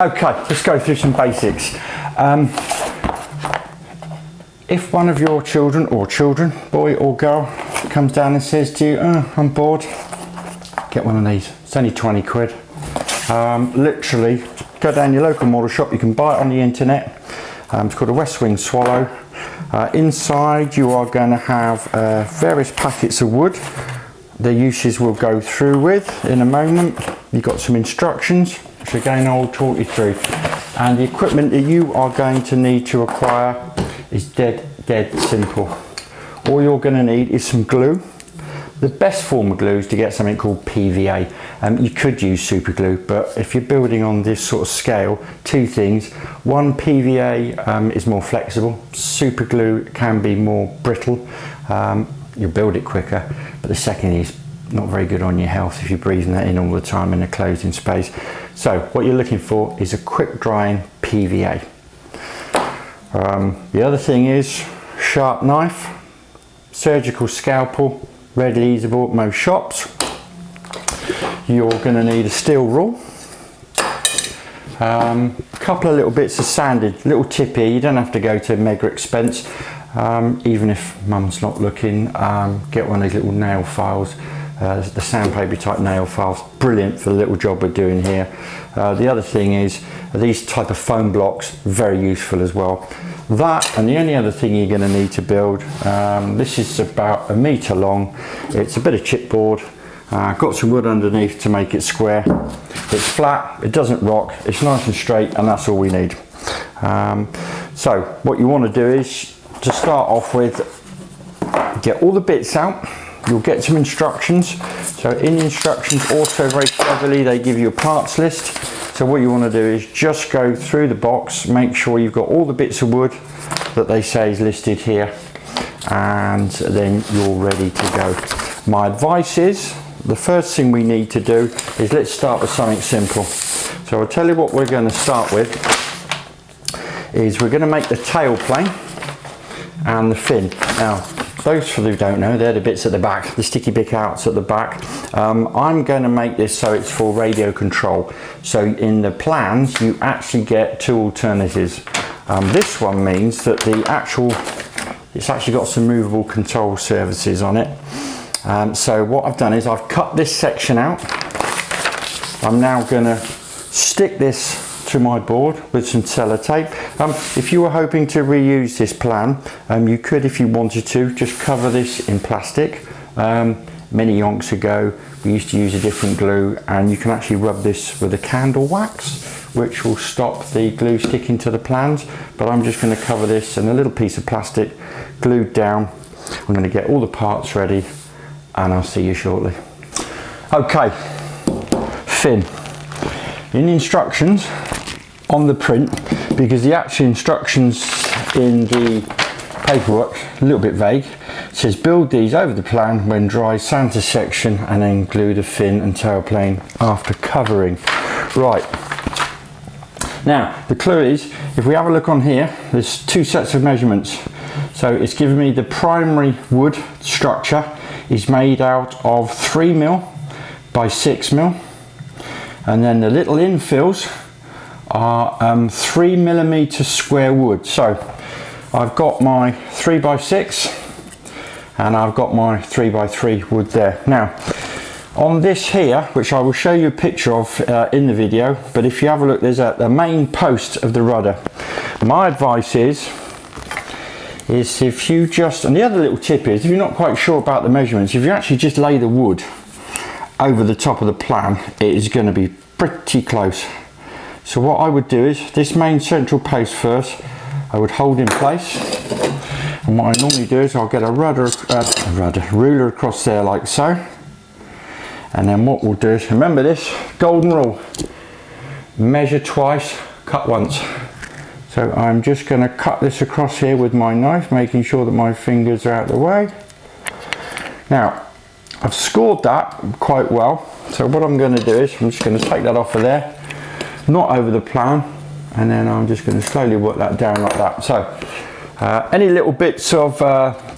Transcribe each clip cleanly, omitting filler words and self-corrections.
Okay, let's go through some basics. If one of your children, boy or girl, comes down and says to you, "Oh, I'm bored," get one of these. It's only 20 quid. Literally, go down your local model shop. You can buy it on the internet. It's called a West Wing Swallow. Inside, you are going to have various packets of wood. The uses we'll go through with in a moment. You've got some instructions, which again I'll talk you through. And the equipment that you are going to need to acquire is dead simple. All you're going to need is some glue. The best form of glue is to get something called PVA. You could use super glue, but if you're building on this sort of scale, two things. One, PVA is more flexible. Super glue can be more brittle. You'll build it quicker, but the second is not very good on your health if you're breathing that in all the time in a closed-in space. So what you're looking for is a quick drying PVA. The other thing is sharp knife, surgical scalpel, readily usable at most shops. You're going to need a steel rule, a couple of little bits of sanded, little tip here. You don't have to go to mega expense. Even if mum's not looking, get one of these little nail files, the sandpaper type nail files, brilliant for the little job we're doing here. The other thing is these type of foam blocks, very useful as well. That, and the only other thing you're going to need to build, this is about 1 metre long. It's a bit of chipboard, got some wood underneath to make it square. It's flat, it doesn't rock, it's nice and straight, and that's all we need. So what you want to do is, to start off with, get all the bits out. You'll get some instructions. So in the instructions, also very cleverly, they give you a parts list. So what you want to do is just go through the box, make sure you've got all the bits of wood that they say is listed here, and then you're ready to go. My advice is, the first thing we need to do is, let's start with something simple. So I'll tell you what we're going to start with, is we're going to make the tail plane and the fin. Now, those for who don't know, they're the bits at the back, the sticky bit outs at the back. I'm going to make this so it's for radio control. So in the plans, you actually get two alternatives. This one means that it's actually got some movable control surfaces on it. So what I've done is I've cut this section out. I'm now going to stick this to my board with some sellotape. If you were hoping to reuse this plan, you could, if you wanted to, just cover this in plastic. Many yonks ago we used to use a different glue, and you can actually rub this with a candle wax, which will stop the glue sticking to the plans. But I'm just going to cover this in a little piece of plastic glued down. I'm going to get all the parts ready, and I'll see you shortly. Okay, fin. In the instructions on the print, because the actual instructions in the paperwork a little bit vague, it says build these over the plan when dry, sand to section, and then glue the fin and tail plane after covering. Right, now the clue is, if we have a look on here, there's two sets of measurements. So it's given me the primary wood structure is made out of 3mm by 6mm, and then the little infills are 3mm square wood. So I've got my 3x6 and I've got my 3x3 wood there. Now on this here, which I will show you a picture of in the video, but if you have a look, there's the main post of the rudder. My advice is if you just, and the other little tip is, if you're not quite sure about the measurements, if you actually just lay the wood over the top of the plan, it is going to be pretty close. So what I would do is, this main central post first, I would hold in place, and what I normally do is I'll get a ruler across there like so, and then what we'll do is, remember this golden rule, measure twice, cut once. So I'm just going to cut this across here with my knife, making sure that my fingers are out of the way. Now I've scored that quite well, so what I'm going to do is I'm just going to take that off of there, not over the plan, and then I'm just going to slowly work that down like that. So any little bits of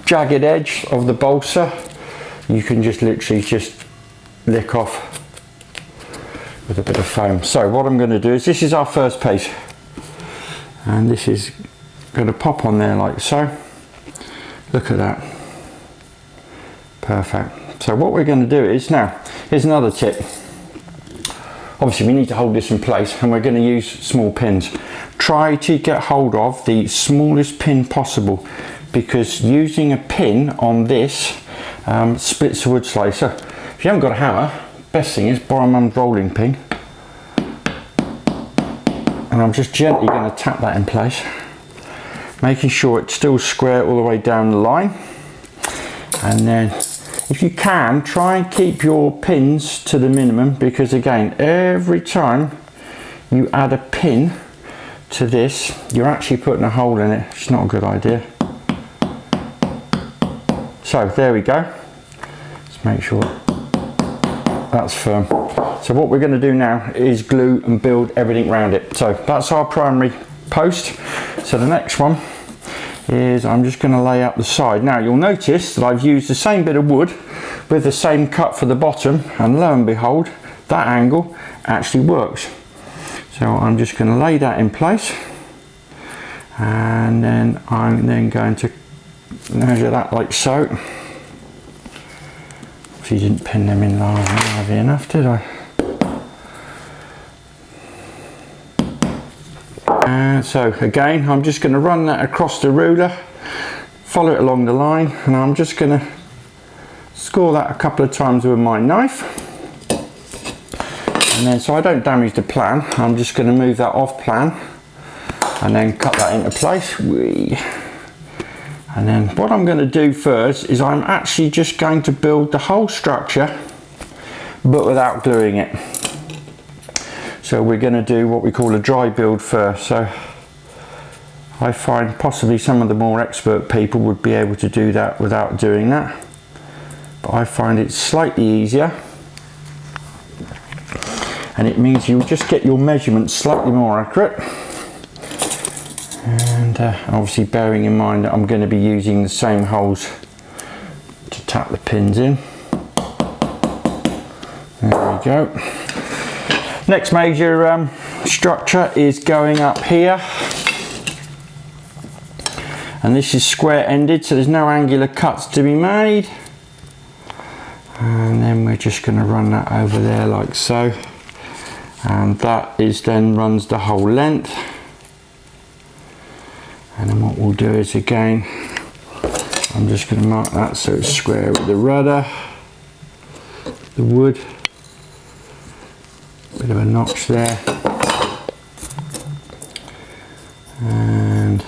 jagged edge of the balsa, you can just literally just lick off with a bit of foam. So what I'm going to do is, this is our first piece, and this is going to pop on there like so. Look at that, perfect. So what we're going to do is, now here's another tip. Obviously we need to hold this in place, and we're going to use small pins. Try to get hold of the smallest pin possible, because using a pin on this splits the wood slicer. If you haven't got a hammer, best thing is borrow mum's rolling pin, and I'm just gently going to tap that in place, making sure it's still square all the way down the line. And then if you can, try and keep your pins to the minimum, because again, every time you add a pin to this, you're actually putting a hole in it. It's not a good idea. So there we go. Let's make sure that's firm. So what we're going to do now is glue and build everything around it. So that's our primary post. So the next one is, I'm just going to lay out the side. Now you'll notice that I've used the same bit of wood with the same cut for the bottom, and lo and behold, that angle actually works. So I'm just going to lay that in place, and then I'm then going to measure that like so. So you didn't pin them in lively enough, did I? And so again, I'm just going to run that across the ruler, follow it along the line, and I'm just going to score that a couple of times with my knife. And then, so I don't damage the plan, I'm just going to move that off plan and then cut that into place. And then what I'm going to do first is, I'm actually just going to build the whole structure but without gluing it. So we're going to do what we call a dry build first. So I find possibly some of the more expert people would be able to do that without doing that, but I find it slightly easier, and it means you just get your measurements slightly more accurate. And obviously bearing in mind that I'm going to be using the same holes to tap the pins in. There we go. Next major structure is going up here, and this is square ended, so there's no angular cuts to be made. And then we're just going to run that over there like so, and that is then runs the whole length. And then what we'll do is, again, I'm just going to mark that so it's square with the rudder, the wood. Bit of a notch there, and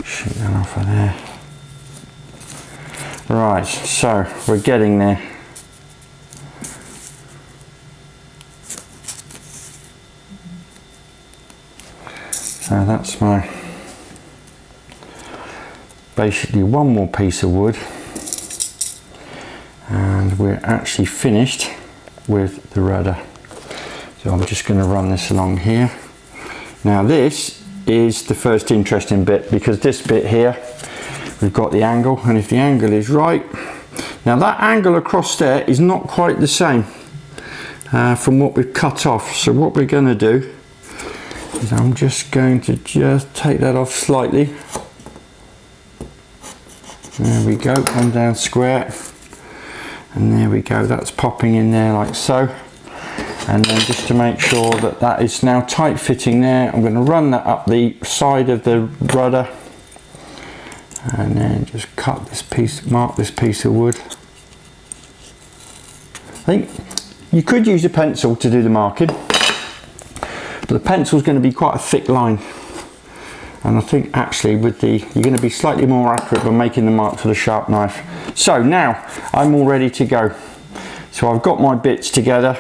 shoot that off of there. Right, so we're getting there. So that's my, basically one more piece of wood, and we're actually finished with the rudder. So I'm just going to run this along here. Now this is the first interesting bit, because this bit here, we've got the angle, and if the angle is right, now that angle across there is not quite the same from what we've cut off. So what we're going to do is, I'm just going to just take that off slightly. There we go, come down square. And there we go, that's popping in there like so. And then just to make sure that that is now tight fitting there, I'm going to run that up the side of the rudder, and then just cut this piece, mark this piece of wood. I think you could use a pencil to do the marking, but the pencil is going to be quite a thick line, and I think actually with the, you're going to be slightly more accurate when making the marks with a sharp knife. So now I'm all ready to go. So I've got my bits together,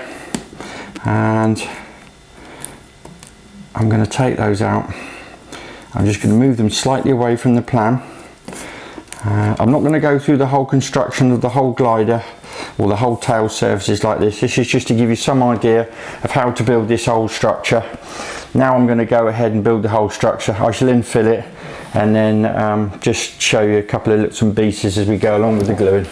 and I'm going to take those out. I'm just going to move them slightly away from the plan. I'm not going to go through the whole construction of the whole glider or the whole tail surfaces like this. This is just to give you some idea of how to build this whole structure. Now I'm going to go ahead and build the whole structure. I shall infill it, and then just show you a couple of bits and pieces as we go along with the gluing.